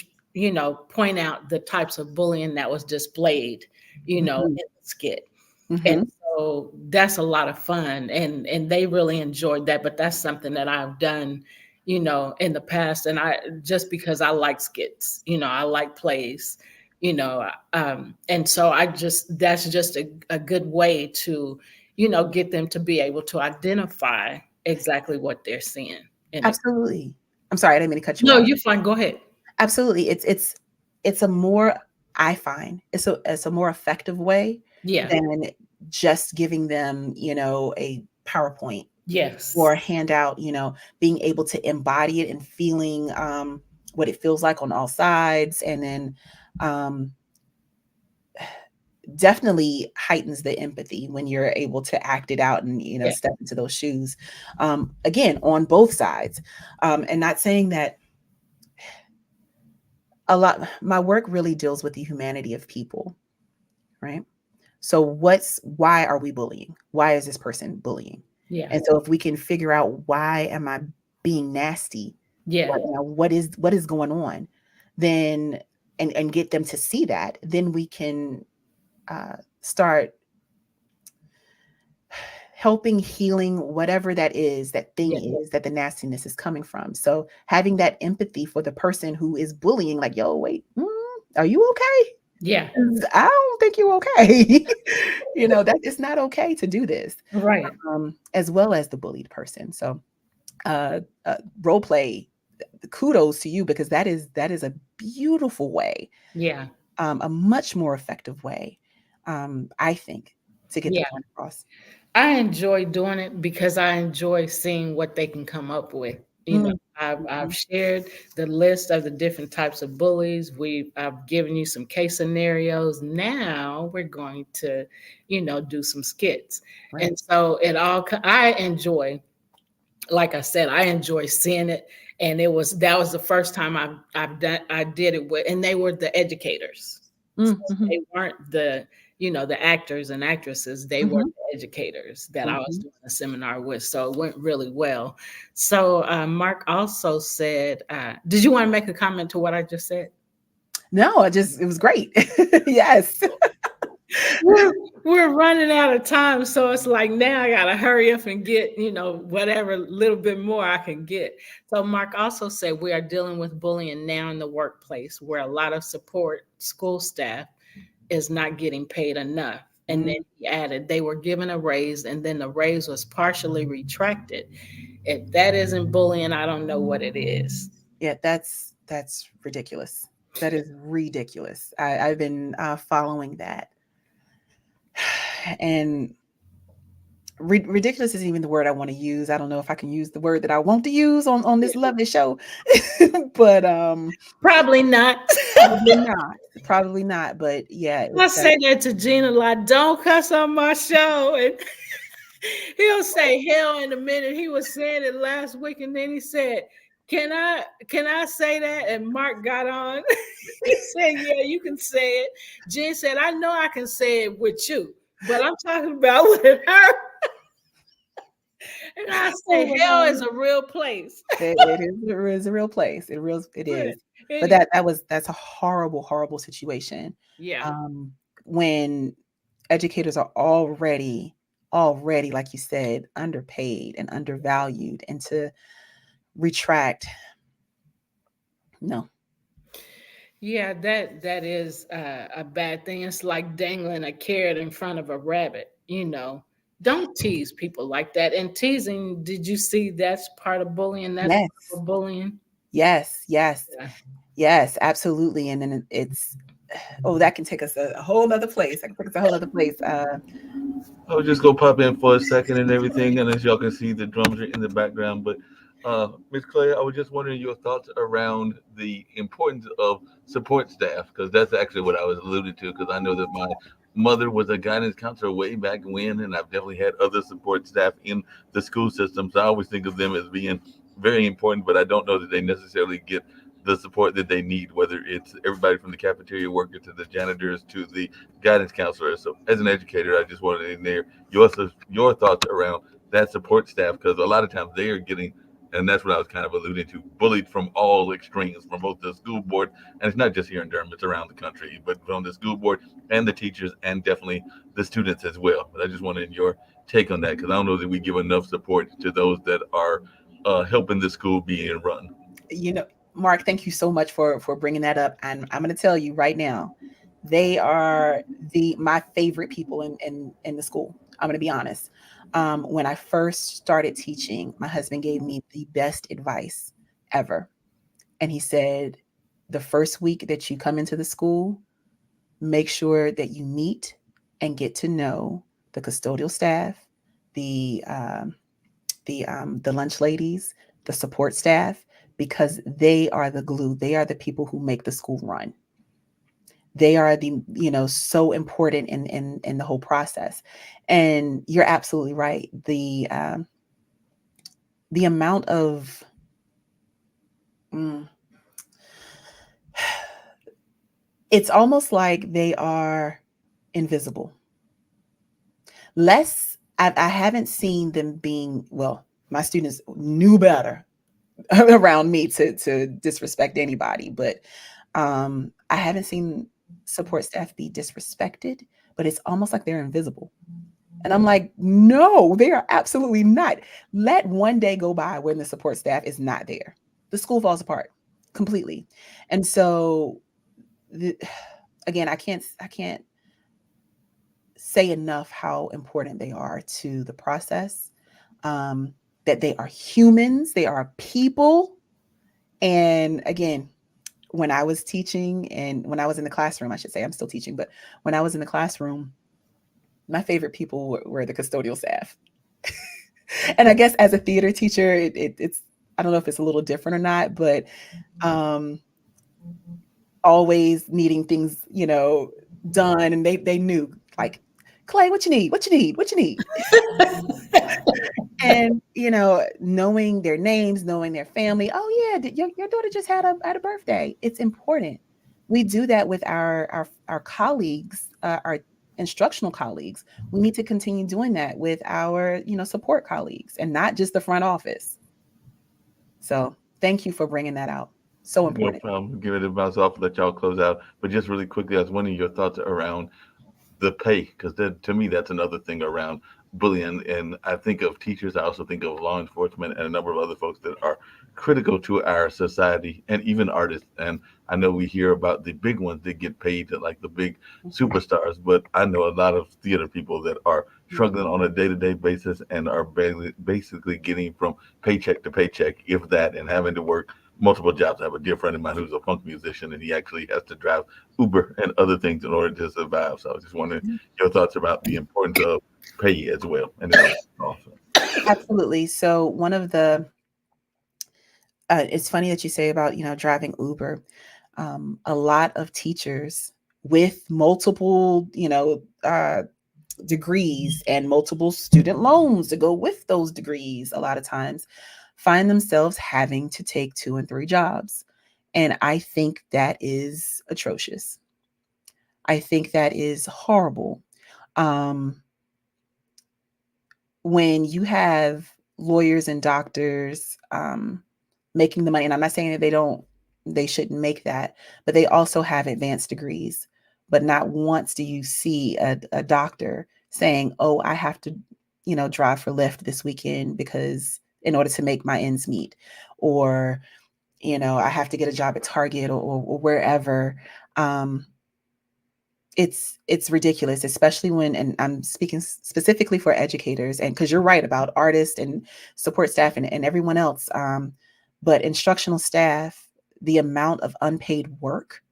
point out the types of bullying that was displayed, Mm-hmm. in the skit. And Mm-hmm. so that's a lot of fun and they really enjoyed that. But that's something that I've done, in the past. And I just because I like skits, I like plays, and so I just that's just a good way to, get them to be able to identify exactly what they're seeing in it. Absolutely. I'm sorry, I didn't mean to cut you No, off. you're fine. Go ahead. Absolutely. It's a more, I find it's a more effective way Yeah. than just giving them, a PowerPoint Yes. or a handout, being able to embody it and feeling what it feels like on all sides. And then um, definitely heightens the empathy when you're able to act it out and, Yeah. step into those shoes. Again, on both sides. And not saying that a lot, my work really deals with the humanity of people, right? So why are we bullying? Why is this person bullying? Yeah. And so if we can figure out, why am I being nasty Yeah. right now? What is going on? Then and get them to see that, then we can start helping healing whatever that thing Yeah. is that the nastiness is coming from. So having that empathy for the person who is bullying, like, yo, wait, are you okay? Yeah. 'Cause I don't think you're okay. That it's not okay to do this, Right. as well as the bullied person. So, role play, kudos to you, because that is a beautiful way, Yeah. a much more effective way, I think, to get the Yeah. point across. I enjoy doing it because I enjoy seeing what they can come up with. Mm, I've mhm. shared the list of the different types of bullies. I've given you some case scenarios. Now we're going to, do some skits. Right. And so I enjoy, like I said, I enjoy seeing it. And that was the first time I did it with, and they were the educators. So Mhm, they weren't the actors and actresses. They were mhm, the educators that I was mhm. doing a seminar with. So it went really well. So Mark also said, did you want to make a comment to what I just said? No, it was great. Yes. we're we're running out of time, so it's like now I gotta hurry up and get whatever little bit more I can get. So Mark also said we are dealing with bullying now in the workplace, where a lot of support school staff is not getting paid enough. And then Mm, he added they were given a raise, and then the raise was partially retracted. If that isn't bullying, I don't know what it is. yeah, that's ridiculous. That is ridiculous. I've been following that, and ridiculous isn't even the word I want to use. I don't know if I can use the word that I want to use on this lovely show, but Probably not. probably not. Probably not. But yeah, I that. say that to Gina like, don't cuss on my show. And he'll say hell in a minute. He was saying it last week, and then he said, can I say that? And Mark got on. He said, "Yeah, you can say it." Jen said, "I know I can say it with you, but I'm talking about with her." And I Oh say, my "Hell is God. a real place." It is a real place. It is. It But is. that's a horrible, horrible situation. Yeah. Um, when educators are already, like you said, underpaid and undervalued, and to retract, no. Yeah, that is a bad thing. It's like dangling a carrot in front of a rabbit. Don't tease people like that. And teasing, did you see that's part of bullying? That's part Yes, of bullying. yes, yes, Yeah. yes, absolutely. And then it's, oh, that can take us a whole nother place. That can take us a whole other place. I was just gonna pop in for a second and everything, and as y'all can see, the drums are in the background. But Miss Clay, I was just wondering your thoughts around the importance of support staff, because that's actually what I was alluding to. Because I know that my mother was a guidance counselor way back when, and I've definitely had other support staff in the school system. So I always think of them as being very important, but I don't know that they necessarily get the support that they need, whether it's everybody from the cafeteria worker to the janitors to the guidance counselor. So, as an educator, I just wanted in there your thoughts around that support staff, because a lot of times they are getting, and that's what I was kind of alluding to, bullied from all extremes, from both the school board, and it's not just here in Durham, it's around the country, but from the school board and the teachers, and definitely the students as well. But I just wanted your take on that, because I don't know that we give enough support to those that are helping the school being run. you know, Mark, thank you so much for bringing that up. And I'm going to tell you right now, they are the my favorite people in the school. I'm going to be honest. When I first started teaching, my husband gave me the best advice ever, and he said, the first week that you come into the school, make sure that you meet and get to know the custodial staff, the the lunch ladies, the support staff, because they are the glue. They are the people who make the school run. They are the, so important in the whole process. And you're absolutely right. The amount of mm, it's almost like they are invisible. Less, I haven't seen them being, well, my students knew better around me to disrespect anybody, but I haven't seen support staff be disrespected, but it's almost like they're invisible. And I'm like, no, they are absolutely not. Let one day go by when the support staff is not there. The school falls apart completely. And so, the, again, I can't say enough how important they are to the process. That they are humans, they are people. And again, when I was teaching and when I was in the classroom, I should say, I'm still teaching, but when I was in the classroom, my favorite people were the custodial staff. And I guess as a theater teacher, it's, I don't know if it's a little different or not, but um, always needing things, done. And they knew, like, Clay, what you need? What you need? What you need? And, knowing their names, knowing their family. Oh yeah, your daughter just had a birthday. It's important. We do that with our colleagues, our instructional colleagues. We need to continue doing that with our, support colleagues, and not just the front office. So thank you for bringing that out. So No important. problem. Give it a bounce off, let y'all close out. But just really quickly, I was wondering your thoughts around the pay, because to me that's another thing around bullying. And I think of teachers, I also think of law enforcement and a number of other folks that are critical to our society, and even artists. And I know we hear about the big ones that get paid to, like the big superstars, but I know a lot of theater people that are struggling on a day-to-day basis and are basically getting from paycheck to paycheck, if that, and having to work multiple jobs. I have a dear friend of mine who's a funk musician, and he actually has to drive Uber and other things in order to survive. So I was just wondering your thoughts about the importance of pay as well. And then also, Absolutely. So one of the it's funny that you say about, driving Uber. A lot of teachers with multiple, degrees and multiple student loans to go with those degrees, a lot of times find themselves having to take 2 and 3 jobs. And I think that is atrocious. I think that is horrible. Um, when you have lawyers and doctors making the money, and I'm not saying that they shouldn't make that, but they also have advanced degrees. But not once do you see a doctor saying, "Oh, I have to, drive for Lyft this weekend because in order to make my ends meet," or I have to get a job at Target or wherever. Um, it's ridiculous, especially when, and I'm speaking specifically for educators, and because you're right about artists and support staff and everyone else, but instructional staff, the amount of unpaid work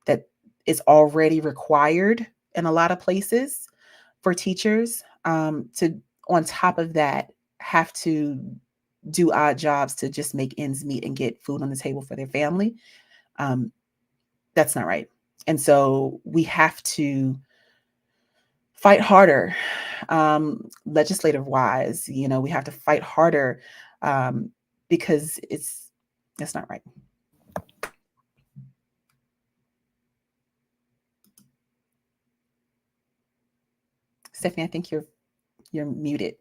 that is already required in a lot of places for teachers, to on top of that have to do odd jobs to just make ends meet and get food on the table for their family. um, that's not right. And so we have to fight harder, legislative wise. We have to fight harder, um, because it's not right. Stephanie, I think you're muted.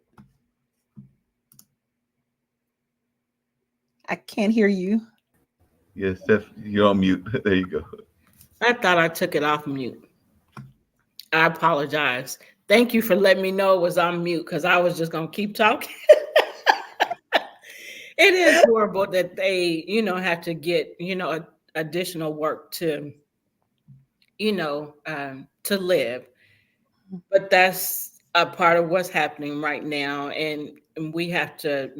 I can't hear you. Yes, Steph, you're on mute. There you go. I thought I took it off mute. I apologize. Thank you for letting me know it was on mute because I was just going to keep talking. It is horrible that they, have to get, additional work to live. But that's a part of what's happening right now. And we have to,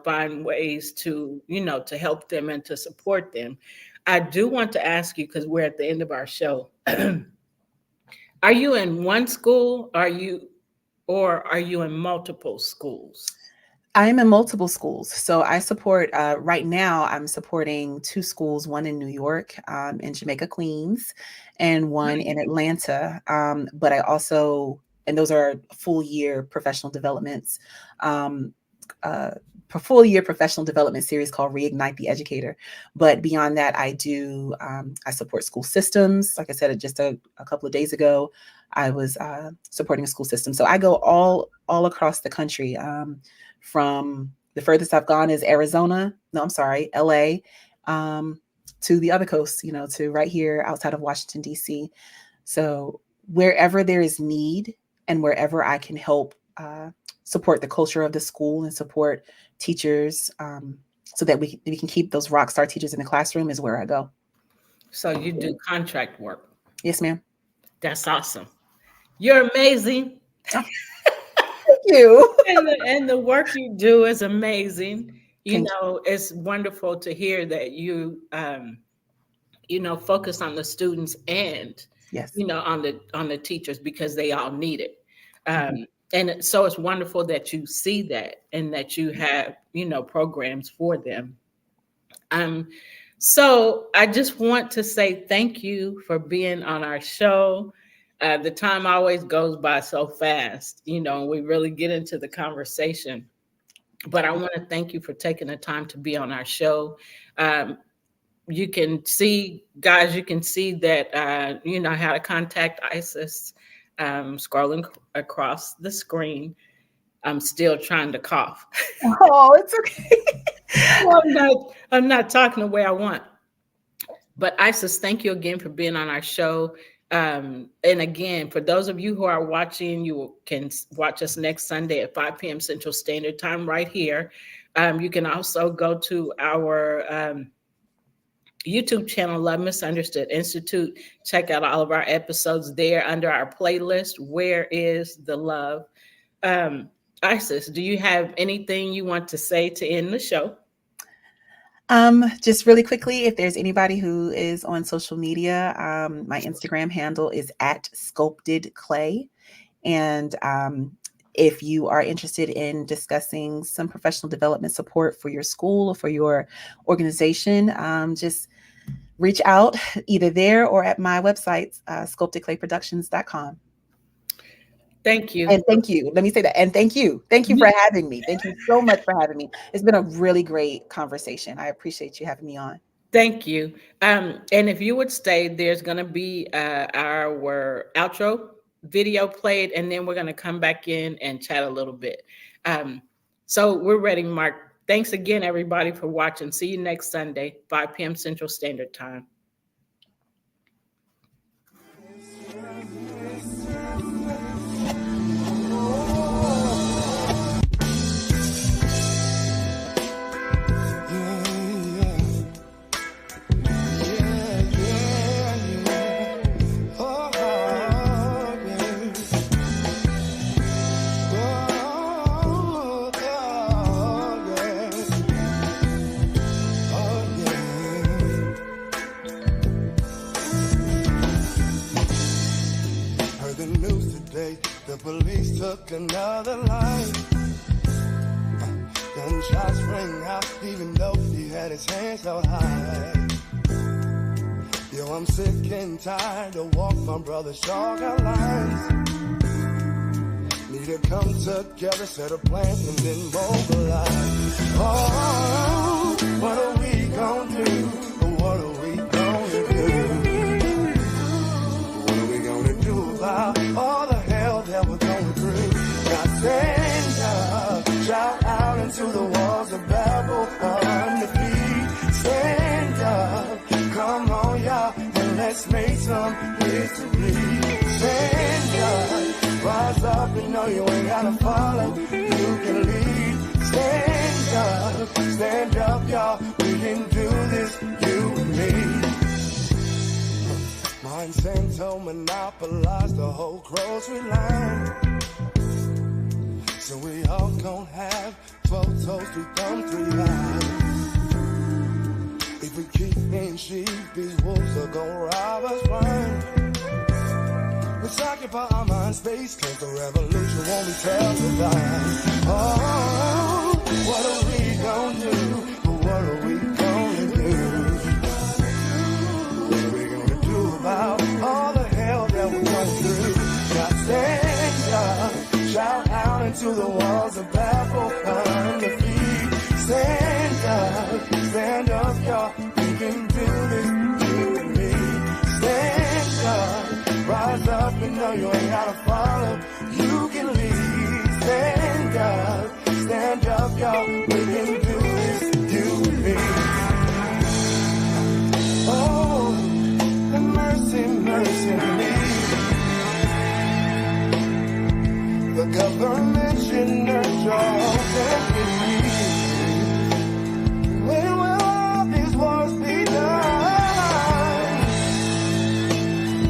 find ways to, to help them and to support them. I do want to ask you, because we're at the end of our show. Are you in one school? Are you in multiple schools? I am in multiple schools. So I support, right now, I'm supporting 2 schools, one in New York, in Jamaica, Queens, and one in Atlanta. But I also, and those are full year professional developments, um, uh, full year professional development series called Reignite the Educator. But beyond that, I support school systems. Like I said, just a couple of days ago, I was supporting a school system. So I go all across the country. From the furthest I've gone is Arizona. No, I'm sorry, LA, to the other coast, to right here outside of Washington, D.C. So wherever there is need and wherever I can help support the culture of the school and support teachers, so that we can keep those rock star teachers in the classroom is where I go. So you do contract work. Yes, ma'am. That's awesome. You're amazing. Oh, thank you. And the work you do is amazing. Thank It's wonderful to hear that focus on the students and, you. Yes. on the teachers because they all need it. Mhm. So it's wonderful that you see that and that you have, programs for them. Um, so I just want to say thank you for being on our show. The time always goes by so fast, we really get into the conversation. But I want to thank you for taking the time to be on our show. Um, you can see, guys, you can see that, you know how to contact ISIS, scrolling across the screen. I'm still trying to cough. Oh, it's okay. I'm not talking the way I want. But Isis, thank you again for being on our show. And again, for those of you who are watching, you can watch us next Sunday at 5 p.m. Central Standard Time right here. You can also go to our YouTube channel, Love Misunderstood Institute. Check out all of our episodes there under our playlist, Where is the Love? Um, Isis, do you have anything you want to say to end the show? Just really quickly, if there's anybody who is on social media, my Instagram handle is at Sculpted Clay. And if you are interested in discussing some professional development support for your school or for your organization, just reach out either there or at my website, sculptedclayproductions.com. Thank you. And thank you. Let me say that. And thank you. Thank you for having me. Thank you so much for having me. It's been a really great conversation. I appreciate you having me on. Thank you. And if you would stay, there's going to be our outro video played, and then we're going to come back in and chat a little bit. Um, so we're ready, Mark. Thanks again, everybody, for watching. See you next Sunday, 5 p.m. Central Standard Time. The police took another life. Gunshots rang out, even though he had his hands held high. Yo, I'm sick and tired of walk my brother's short lines. Need to come together, set a plan, and then mobilize. Oh, what are we gonna do? What are we gonna do? What are we gonna do about all the hell that we're going through? Now stand up, shout out into the walls of Babel on the feet. Stand up, come on y'all, and let's make some history. Stand up, rise up and know you ain't gotta follow, you can lead. Stand up y'all, we can do this, you and me. Monsanto monopolized the whole grocery line. So we all gon' have 12 toes, 3 thumbs, 3 lives. If we keep being sheep, these wolves are gon' rob us blind. Let's occupy our mind space, cause the revolution won't be televised. Oh, what are we gon' do? What are we gonna do? What are we gonna do about all the hell that we're going through? Now stand up, shout out into the walls of Babel on the feet. Stand up, y'all, we can do this, you and me. Stand up, rise up and know you ain't gotta follow, you can lead. Stand up, y'all, we can do this, you and me. Oh, mercy, mercy me. The government should nurture and when will all these wars be done?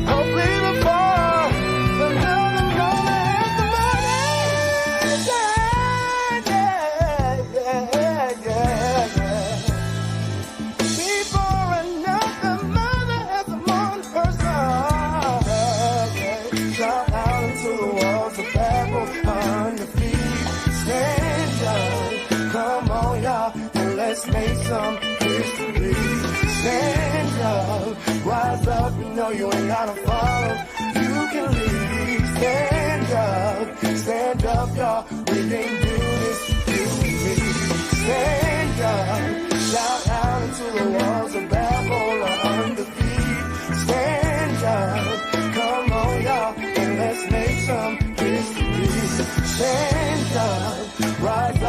Hopefully before the government gonna have the money. Yeah. Before another mother has a on her son. Shout out into the walls of Babel on the feet. Stand up, come on y'all, and let's make some history. Stand up, rise up, you know you ain't gotta follow, you can lead. Stand up y'all, we can do this, you and me. Stand up, shout out into the walls of Babel on the feet. Stand up, come on y'all, and let's make some history. Stand up, rise